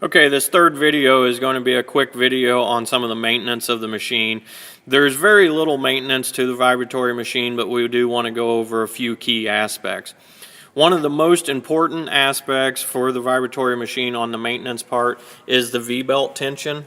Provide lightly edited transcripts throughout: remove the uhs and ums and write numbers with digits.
Okay, this third video is going to be a quick video on some of the maintenance of the machine. There's very little maintenance to the vibratory machine, but we do want to go over a few key aspects. One of the most important aspects for the vibratory machine on the maintenance part is the V-belt tension.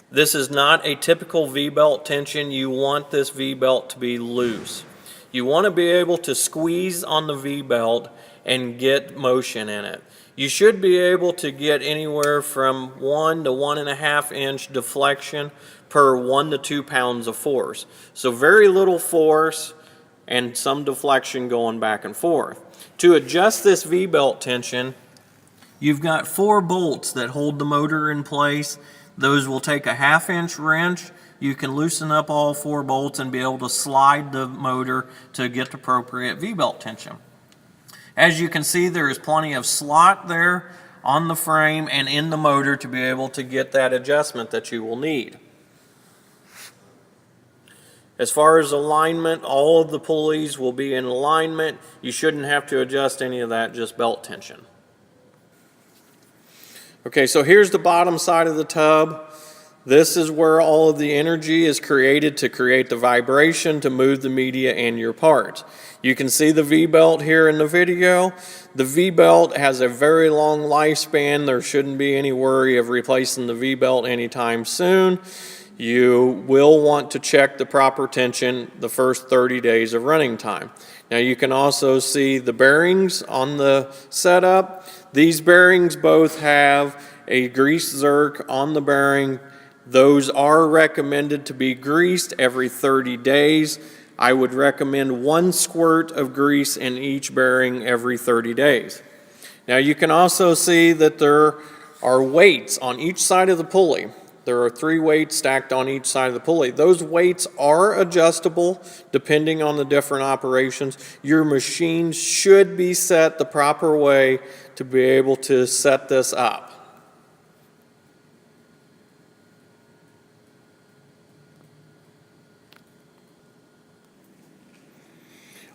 This is not a typical V-belt tension. You want this V-belt to be loose. You want to be able to squeeze on the V-belt and get motion in it. You should be able to get anywhere from 1 to 1.5 inch deflection per 1 to 2 pounds of force. So very little force and some deflection going back and forth. To adjust this V-belt tension, you've got 4 bolts that hold the motor in place. Those will take a 1/2 inch wrench. You can loosen up all 4 bolts and be able to slide the motor to get the appropriate V-belt tension. As you can see, there is plenty of slot there on the frame and in the motor to be able to get that adjustment that you will need. As far as alignment, all of the pulleys will be in alignment. You shouldn't have to adjust any of that, just belt tension. Okay, so here's the bottom side of the tub. This is where all of the energy is created to create the vibration to move the media and your parts. You can see the V-belt here in the video. The V-belt has a very long lifespan. There shouldn't be any worry of replacing the V-belt anytime soon. You will want to check the proper tension the first 30 days of running time. Now you can also see the bearings on the setup. These bearings both have a grease zerk on the bearing. Those are recommended to be greased every 30 days. I would recommend 1 squirt of grease in each bearing every 30 days. Now you can also see that there are weights on each side of the pulley. There are 3 weights stacked on each side of the pulley. Those weights are adjustable depending on the different operations. Your machine should be set the proper way to be able to set this up.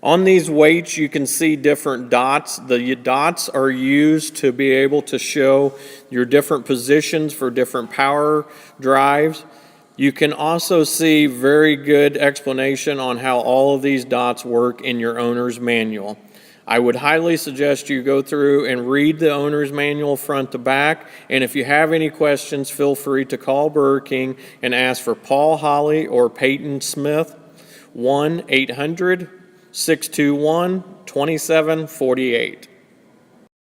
On these weights, you can see different dots. The dots are used to be able to show your different positions for different power drives. You can also see very good explanation on how all of these dots work in your owner's manual. I would highly suggest you go through and read the owner's manual front to back. And if you have any questions, feel free to call Burger King and ask for Paul Holly or Peyton Smith, 1-800-621-2748.